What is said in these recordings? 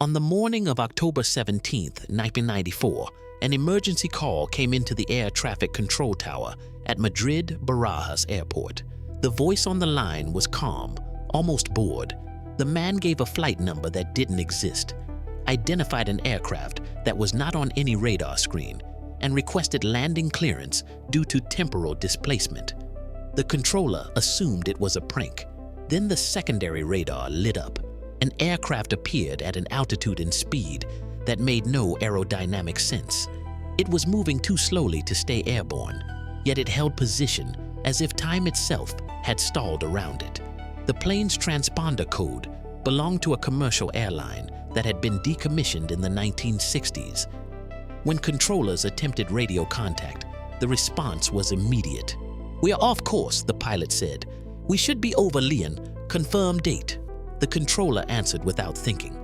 On the morning of October 17, 1994, an emergency call came into the air traffic control tower at Madrid Barajas airport. The voice on the line was calm, almost bored. The man gave a flight number that didn't exist, identified an aircraft that was not on any radar screen, and requested landing clearance due to temporal displacement. The controller assumed it was a prank. Then the secondary radar lit up. An aircraft appeared at an altitude and speed that made no aerodynamic sense. It was moving too slowly to stay airborne, yet it held position as if time itself had stalled around it. The plane's transponder code belonged to a commercial airline that had been decommissioned in the 1960s. When controllers attempted radio contact, the response was immediate. "We are off course," the pilot said. "We should be over Lyon. Confirm date." The controller answered without thinking.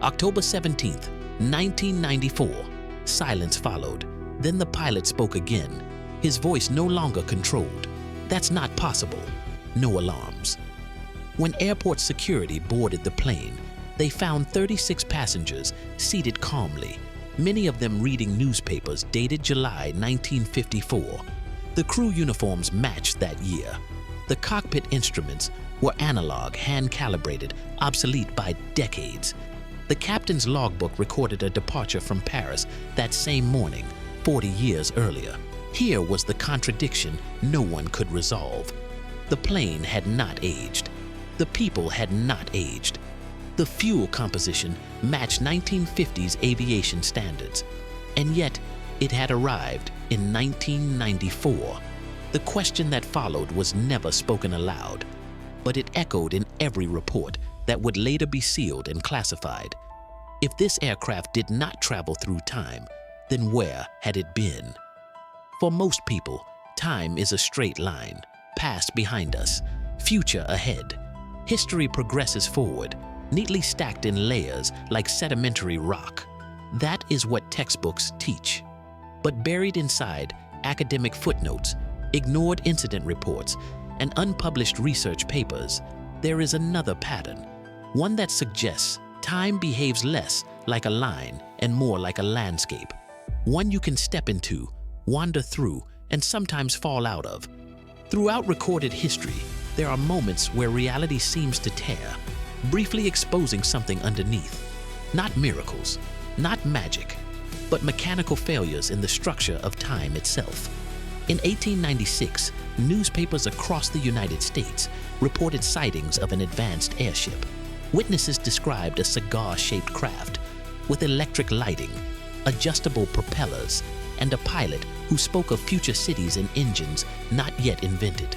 October 17th, 1994. Silence followed. Then the pilot spoke again. His voice no longer controlled. "That's not possible." No alarms. When airport security boarded the plane, they found 36 passengers seated calmly, many of them reading newspapers dated July 1954. The crew uniforms matched that year. The cockpit instruments were analog, hand-calibrated, obsolete by decades. The captain's logbook recorded a departure from Paris that same morning, 40 years earlier. Here was the contradiction no one could resolve. The plane had not aged. The people had not aged. The fuel composition matched 1950s aviation standards, and yet it had arrived in 1994. The question that followed was never spoken aloud, but it echoed in every report that would later be sealed and classified. If this aircraft did not travel through time, then where had it been? For most people, time is a straight line, past behind us, future ahead. History progresses forward, neatly stacked in layers like sedimentary rock. That is what textbooks teach. But buried inside academic footnotes, ignored incident reports, and unpublished research papers, there is another pattern, one that suggests time behaves less like a line and more like a landscape, one you can step into, wander through, and sometimes fall out of. Throughout recorded history, there are moments where reality seems to tear, briefly exposing something underneath. Not miracles, not magic, but mechanical failures in the structure of time itself. In 1896, newspapers across the United States reported sightings of an advanced airship. Witnesses described a cigar-shaped craft with electric lighting, adjustable propellers, and a pilot who spoke of future cities and engines not yet invented.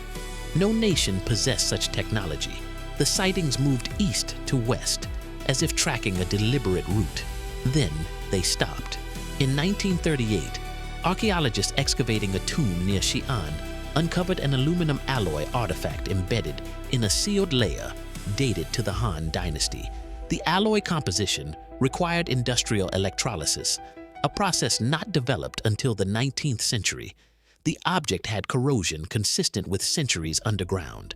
No nation possessed such technology. The sightings moved east to west, as if tracking a deliberate route. Then they stopped. In 1938, archaeologists excavating a tomb near Xi'an uncovered an aluminum alloy artifact embedded in a sealed layer dated to the Han Dynasty. The alloy composition required industrial electrolysis, a process not developed until the 19th century. The object had corrosion consistent with centuries underground.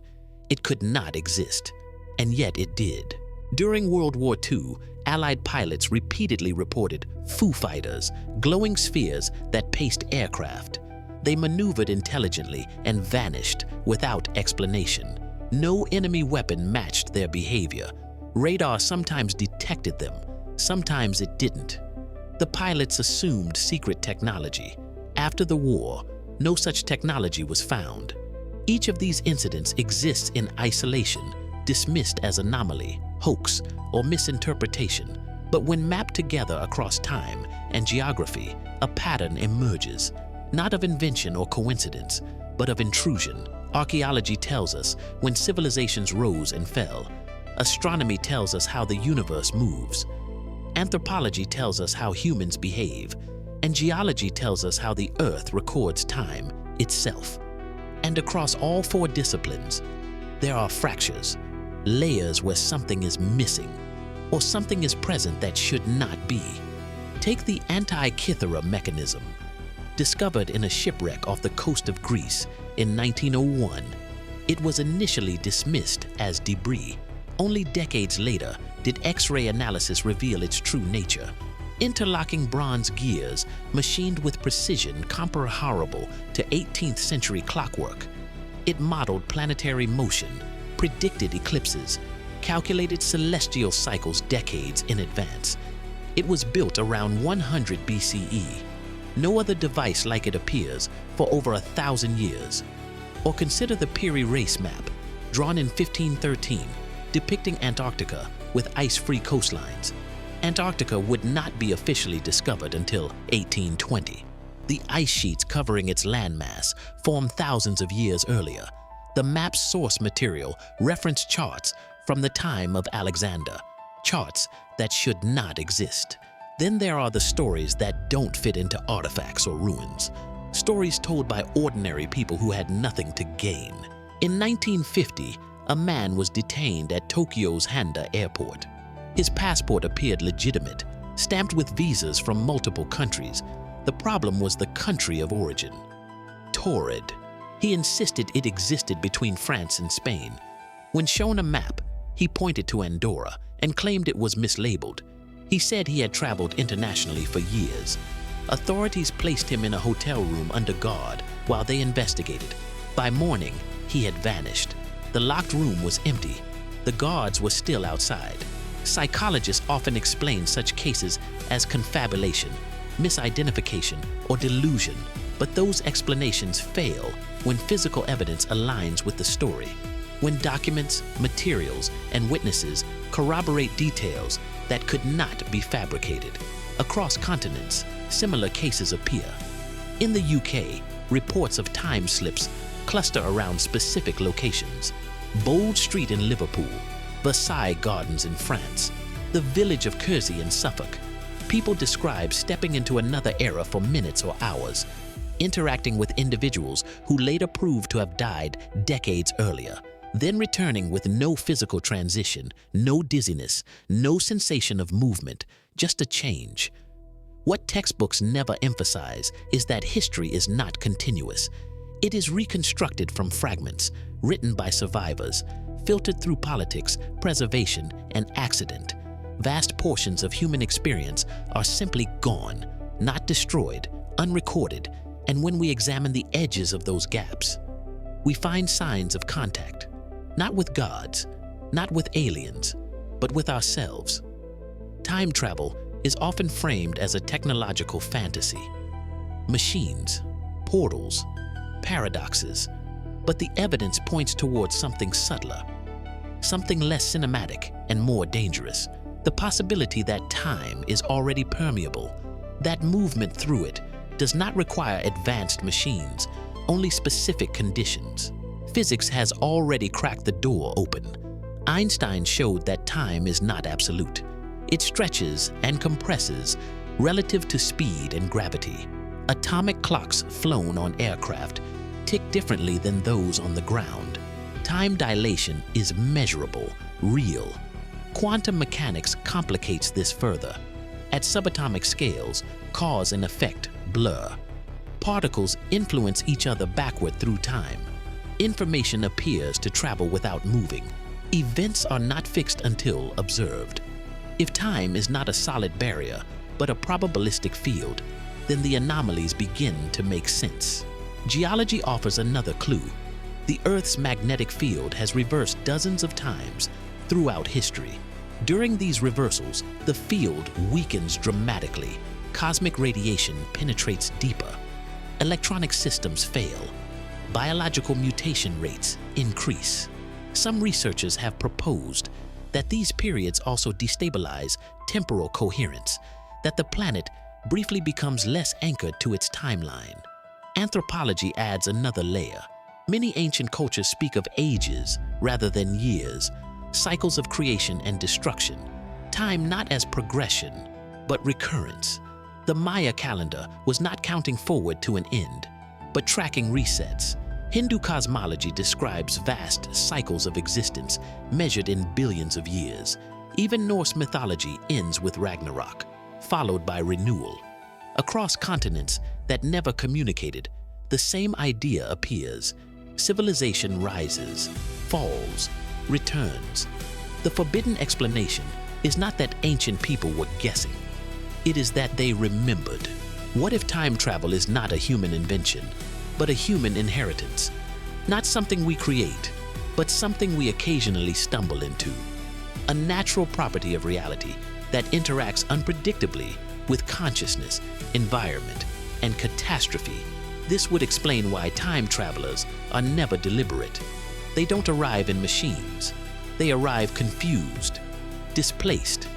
It could not exist, and yet it did. During World War II, Allied pilots repeatedly reported Foo Fighters, glowing spheres that paced aircraft. They maneuvered intelligently and vanished without explanation. No enemy weapon matched their behavior. Radar sometimes detected them, sometimes it didn't. The pilots assumed secret technology. After the war, no such technology was found. Each of these incidents exists in isolation, dismissed as anomaly, hoax, or misinterpretation. But when mapped together across time and geography, a pattern emerges, not of invention or coincidence, but of intrusion. Archaeology tells us when civilizations rose and fell. Astronomy tells us how the universe moves. Anthropology tells us how humans behave. And geology tells us how the Earth records time itself. And across all four disciplines, there are fractures, layers where something is missing, or something is present that should not be. Take the Antikythera mechanism. Discovered in a shipwreck off the coast of Greece in 1901, it was initially dismissed as debris. Only decades later, did X-ray analysis reveal its true nature. Interlocking bronze gears, machined with precision comparable to 18th century clockwork. It modeled planetary motion, predicted eclipses, calculated celestial cycles decades in advance. It was built around 100 BCE. No other device like it appears for over 1,000 years. Or consider the Peary Race map, drawn in 1513, depicting Antarctica with ice-free coastlines. Antarctica would not be officially discovered until 1820. The ice sheets covering its landmass formed thousands of years earlier. The map's source material referenced charts from the time of Alexander, charts that should not exist. Then there are the stories that don't fit into artifacts or ruins, stories told by ordinary people who had nothing to gain. In 1950, a man was detained at Tokyo's Handa Airport. His passport appeared legitimate, stamped with visas from multiple countries. The problem was the country of origin. Torrid. He insisted it existed between France and Spain. When shown a map, he pointed to Andorra and claimed it was mislabeled. He said he had traveled internationally for years. Authorities placed him in a hotel room under guard while they investigated. By morning, he had vanished. The locked room was empty. The guards were still outside. Psychologists often explain such cases as confabulation, misidentification, or delusion, but those explanations fail when physical evidence aligns with the story. When documents, materials, and witnesses corroborate details that could not be fabricated. Across continents, similar cases appear. In the UK, reports of time slips cluster around specific locations. Bold Street in Liverpool, Versailles Gardens in France, the village of Kersey in Suffolk. People describe stepping into another era for minutes or hours, interacting with individuals who later proved to have died decades earlier, then returning with no physical transition, no dizziness, no sensation of movement, just a change. What textbooks never emphasize is that history is not continuous. It is reconstructed from fragments, written by survivors, filtered through politics, preservation, and accident. Vast portions of human experience are simply gone, not destroyed, unrecorded, and when we examine the edges of those gaps, we find signs of contact, not with gods, not with aliens, but with ourselves. Time travel is often framed as a technological fantasy. Machines, portals, paradoxes, but the evidence points towards something subtler, something less cinematic and more dangerous. The possibility that time is already permeable, that movement through it does not require advanced machines, only specific conditions. Physics has already cracked the door open. Einstein showed that time is not absolute. It stretches and compresses relative to speed and gravity. Atomic clocks flown on aircraft tick differently than those on the ground. Time dilation is measurable, real. Quantum mechanics complicates this further. At subatomic scales, cause and effect blur. Particles influence each other backward through time. Information appears to travel without moving. Events are not fixed until observed. If time is not a solid barrier, but a probabilistic field, then the anomalies begin to make sense. Geology offers another clue. The Earth's magnetic field has reversed dozens of times throughout history. During these reversals, the field weakens dramatically. Cosmic radiation penetrates deeper. Electronic systems fail. Biological mutation rates increase. Some researchers have proposed that these periods also destabilize temporal coherence, that the planet briefly becomes less anchored to its timeline. Anthropology adds another layer. Many ancient cultures speak of ages rather than years, cycles of creation and destruction, time not as progression, but recurrence. The Maya calendar was not counting forward to an end, but tracking resets. Hindu cosmology describes vast cycles of existence measured in billions of years. Even Norse mythology ends with Ragnarok, followed by renewal. Across continents that never communicated, the same idea appears. Civilization rises, falls, returns. The forbidden explanation is not that ancient people were guessing. It is that they remembered. What if time travel is not a human invention, but a human inheritance? Not something we create, but something we occasionally stumble into. A natural property of reality that interacts unpredictably with consciousness, environment, and catastrophe. This would explain why time travelers are never deliberate. They don't arrive in machines. They arrive confused, displaced,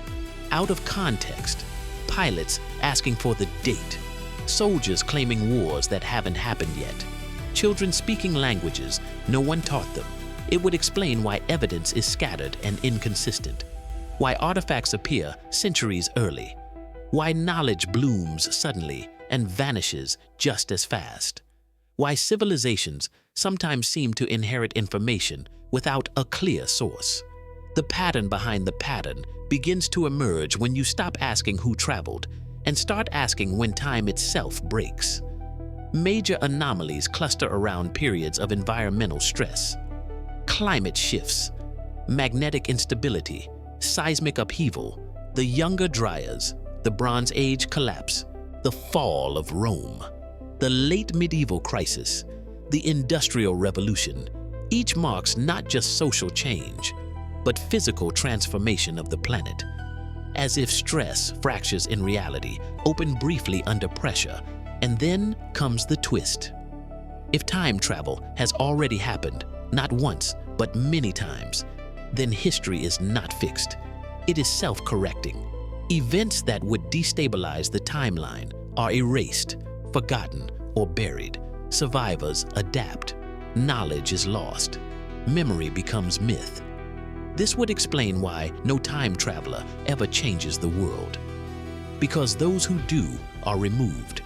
out of context. Pilots asking for the date. Soldiers claiming wars that haven't happened yet. Children speaking languages no one taught them. It would explain why evidence is scattered and inconsistent. Why artifacts appear centuries early. Why knowledge blooms suddenly and vanishes just as fast. Why civilizations sometimes seem to inherit information without a clear source. The pattern behind the pattern begins to emerge when you stop asking who traveled and start asking when time itself breaks. Major anomalies cluster around periods of environmental stress. Climate shifts, magnetic instability, seismic upheaval, the Younger Dryas, the Bronze Age collapse, the fall of Rome, the late medieval crisis, the Industrial Revolution. Each marks not just social change, but physical transformation of the planet. As if stress fractures in reality open briefly under pressure, and then comes the twist. If time travel has already happened, not once, but many times, then history is not fixed. It is self-correcting. Events that would destabilize the timeline are erased, forgotten, or buried. Survivors adapt. Knowledge is lost. Memory becomes myth. This would explain why no time traveler ever changes the world. Because those who do are removed.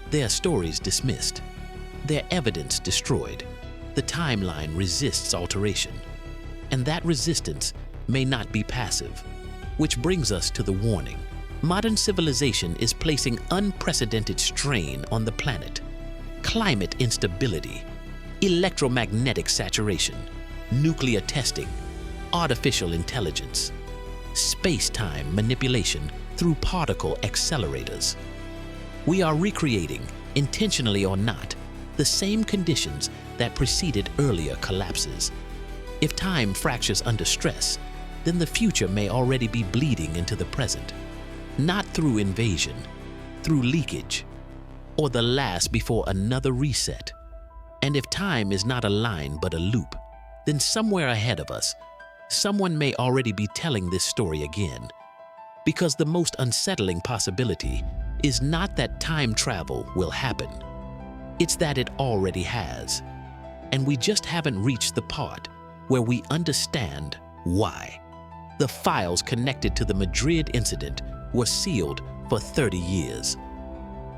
Their stories dismissed. Their evidence destroyed. The timeline resists alteration. And that resistance may not be passive. Which brings us to the warning. Modern civilization is placing unprecedented strain on the planet. Climate instability, electromagnetic saturation, nuclear testing, artificial intelligence, space-time manipulation through particle accelerators. We are recreating, intentionally or not, the same conditions that preceded earlier collapses. If time fractures under stress, then the future may already be bleeding into the present. Not through invasion, through leakage, or the last before another reset. And if time is not a line but a loop, then somewhere ahead of us, someone may already be telling this story again. Because the most unsettling possibility is not that time travel will happen. It's that it already has. And we just haven't reached the part where we understand why. The files connected to the Madrid incident were sealed for 30 years.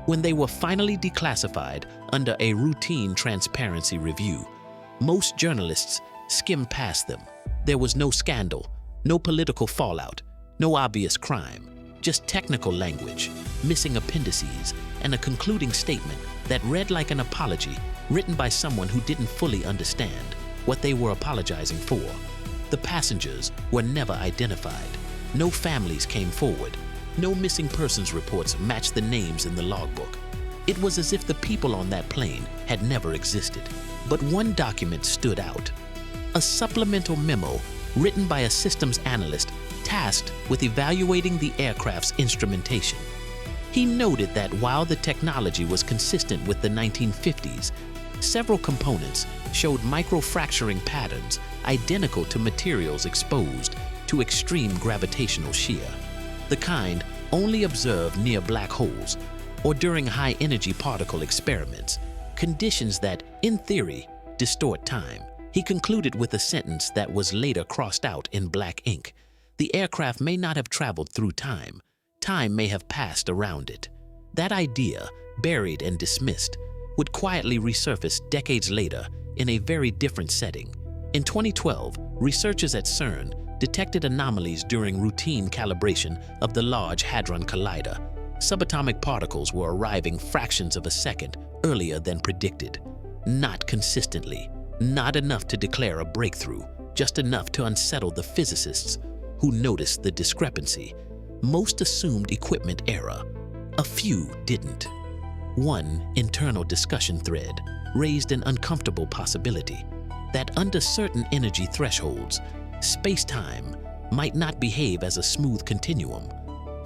When they were finally declassified under a routine transparency review, most journalists skimmed past them. There was no scandal, no political fallout, no obvious crime, just technical language, missing appendices, and a concluding statement that read like an apology written by someone who didn't fully understand what they were apologizing for. The passengers were never identified. No families came forward. No missing persons reports matched the names in the logbook. It was as if the people on that plane had never existed. But one document stood out. A supplemental memo written by a systems analyst tasked with evaluating the aircraft's instrumentation. He noted that while the technology was consistent with the 1950s, several components showed microfracturing patterns identical to materials exposed to extreme gravitational shear, the kind only observed near black holes or during high-energy particle experiments, conditions that, in theory, distort time. He concluded with a sentence that was later crossed out in black ink. The aircraft may not have traveled through time. Time may have passed around it. That idea, buried and dismissed, would quietly resurface decades later in a very different setting. In 2012, researchers at CERN detected anomalies during routine calibration of the Large Hadron Collider. Subatomic particles were arriving fractions of a second earlier than predicted. Not consistently, not enough to declare a breakthrough, just enough to unsettle the physicists who noticed the discrepancy. Most assumed equipment error. A few didn't. One internal discussion thread raised an uncomfortable possibility that under certain energy thresholds, space-time might not behave as a smooth continuum,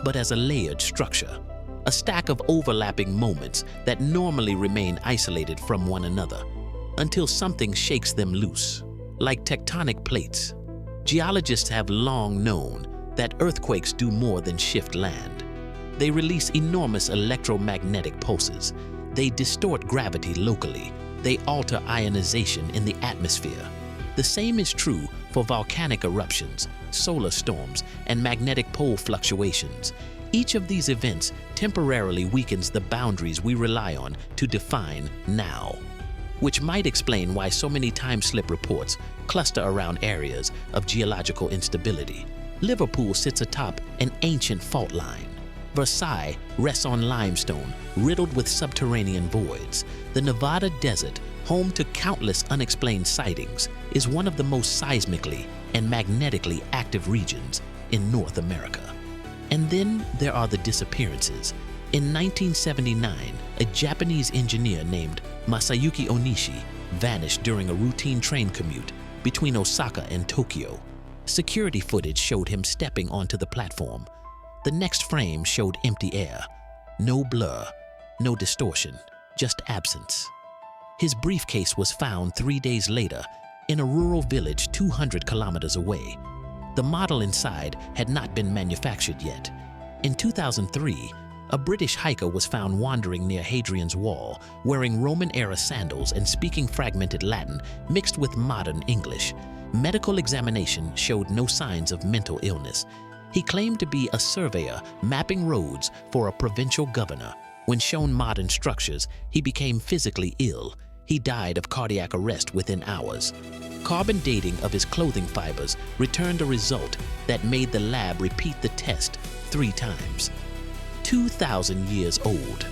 but as a layered structure, a stack of overlapping moments that normally remain isolated from one another until something shakes them loose. Like tectonic plates, geologists have long known that earthquakes do more than shift land. They release enormous electromagnetic pulses. They distort gravity locally. They alter ionization in the atmosphere. The same is true for volcanic eruptions, solar storms, and magnetic pole fluctuations. Each of these events temporarily weakens the boundaries we rely on to define now, which might explain why so many time-slip reports cluster around areas of geological instability. Liverpool sits atop an ancient fault line. Versailles rests on limestone riddled with subterranean voids. The Nevada desert, home to countless unexplained sightings, is one of the most seismically and magnetically active regions in North America. And then there are the disappearances. In 1979, a Japanese engineer named Masayuki Onishi vanished during a routine train commute between Osaka and Tokyo. Security footage showed him stepping onto the platform. The next frame showed empty air. No blur, no distortion, just absence. His briefcase was found 3 days later in a rural village 200 kilometers away. The model inside had not been manufactured yet. In 2003, a British hiker was found wandering near Hadrian's Wall, wearing Roman-era sandals and speaking fragmented Latin mixed with modern English. Medical examination showed no signs of mental illness. He claimed to be a surveyor mapping roads for a provincial governor. When shown modern structures, he became physically ill. He died of cardiac arrest within hours. Carbon dating of his clothing fibers returned a result that made the lab repeat the test 3 times. 2,000 years old.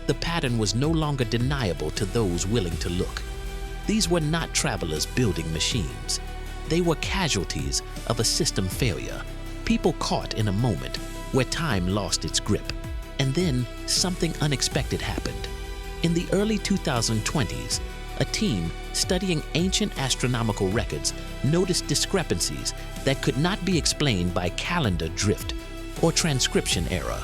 The pattern was no longer deniable to those willing to look. These were not travelers building machines. They were casualties of a system failure, people caught in a moment where time lost its grip. And then something unexpected happened. In the early 2020s, a team studying ancient astronomical records noticed discrepancies that could not be explained by calendar drift or transcription error.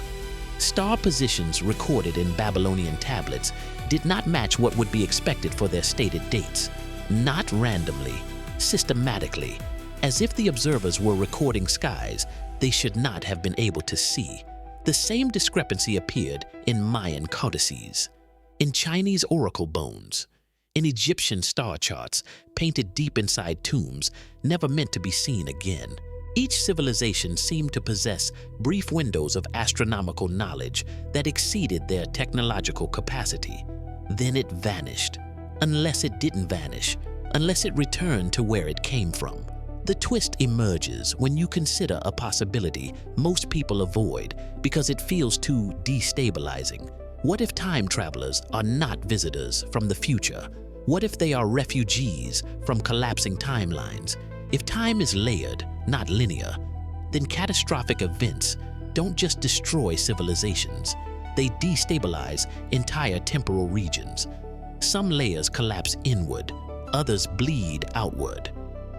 Star positions recorded in Babylonian tablets did not match what would be expected for their stated dates, not randomly, systematically, as if the observers were recording skies they should not have been able to see. The same discrepancy appeared in Mayan codices, in Chinese oracle bones, in Egyptian star charts painted deep inside tombs never meant to be seen again. Each civilization seemed to possess brief windows of astronomical knowledge that exceeded their technological capacity. Then it vanished, unless it didn't vanish, unless it returned to where it came from. The twist emerges when you consider a possibility most people avoid because it feels too destabilizing. What if time travelers are not visitors from the future? What if they are refugees from collapsing timelines? If time is layered, not linear, then catastrophic events don't just destroy civilizations. They destabilize entire temporal regions. Some layers collapse inward, others bleed outward.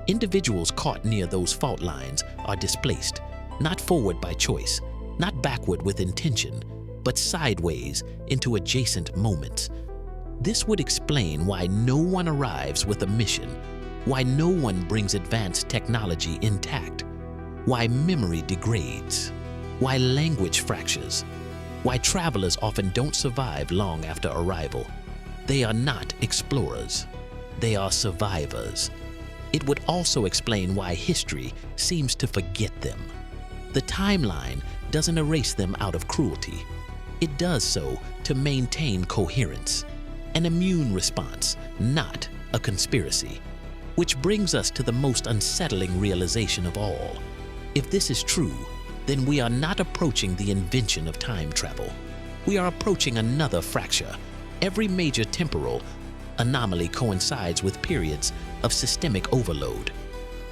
Individuals caught near those fault lines are displaced, not forward by choice, not backward with intention, but sideways into adjacent moments. This would explain why no one arrives with a mission, why no one brings advanced technology intact, why memory degrades, why language fractures, why travelers often don't survive long after arrival. They are not explorers, they are survivors. It would also explain why history seems to forget them. The timeline doesn't erase them out of cruelty. It does so to maintain coherence, an immune response, not a conspiracy. Which brings us to the most unsettling realization of all. If this is true, then we are not approaching the invention of time travel. We are approaching another fracture. Every major temporal anomaly coincides with periods of systemic overload.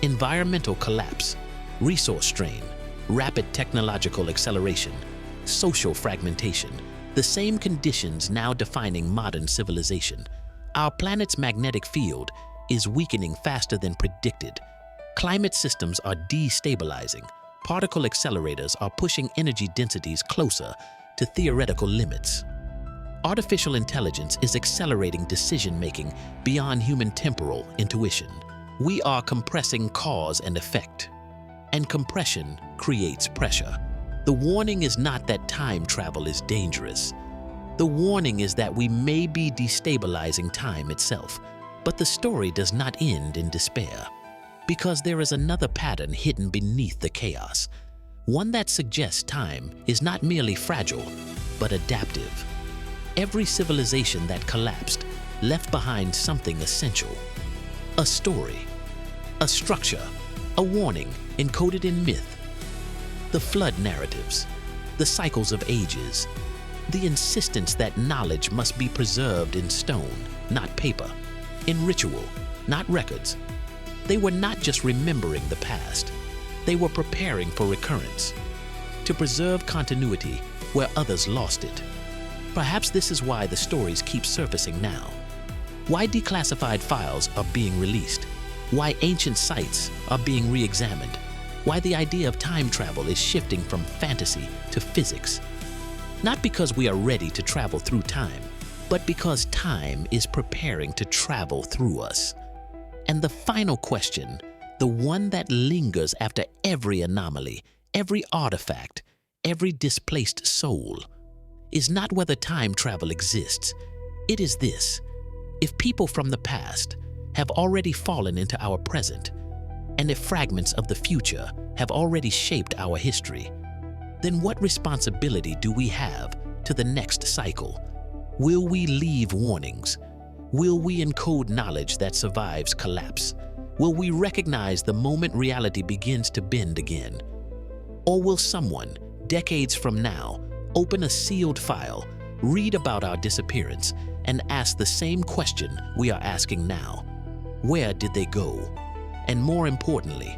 Environmental collapse, resource strain, rapid technological acceleration, social fragmentation, the same conditions now defining modern civilization. Our planet's magnetic field is weakening faster than predicted. Climate systems are destabilizing. Particle accelerators are pushing energy densities closer to theoretical limits. Artificial intelligence is accelerating decision-making beyond human temporal intuition. We are compressing cause and effect, and compression creates pressure. The warning is not that time travel is dangerous. The warning is that we may be destabilizing time itself, but the story does not end in despair, because there is another pattern hidden beneath the chaos, one that suggests time is not merely fragile, but adaptive. Every civilization that collapsed left behind something essential: a story, a structure, a warning encoded in myth. The flood narratives, the cycles of ages, the insistence that knowledge must be preserved in stone, not paper, in ritual, not records. They were not just remembering the past, they were preparing for recurrence, to preserve continuity where others lost it. Perhaps this is why the stories keep surfacing now. Why declassified files are being released. Why ancient sites are being re-examined. Why the idea of time travel is shifting from fantasy to physics. Not because we are ready to travel through time, but because time is preparing to travel through us. And the final question, the one that lingers after every anomaly, every artifact, every displaced soul, is not whether time travel exists. It is this: if people from the past have already fallen into our present, and if fragments of the future have already shaped our history, then what responsibility do we have to the next cycle? Will we leave warnings? Will we encode knowledge that survives collapse? Will we recognize the moment reality begins to bend again? Or will someone, decades from now, open a sealed file, read about our disappearance, and ask the same question we are asking now? Where did they go? And more importantly,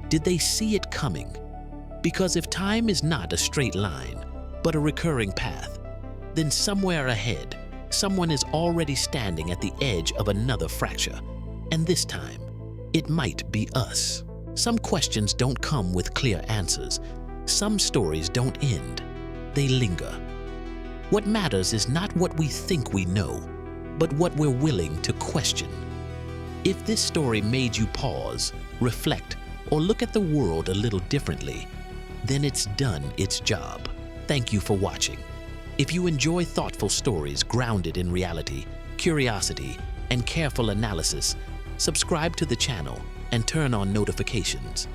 did they see it coming? Because if time is not a straight line, but a recurring path, then somewhere ahead, someone is already standing at the edge of another fracture. And this time, it might be us. Some questions don't come with clear answers. Some stories don't end. They linger. What matters is not what we think we know, but what we're willing to question. If this story made you pause, reflect, or look at the world a little differently, then it's done its job. Thank you for watching. If you enjoy thoughtful stories grounded in reality, curiosity, and careful analysis, subscribe to the channel and turn on notifications.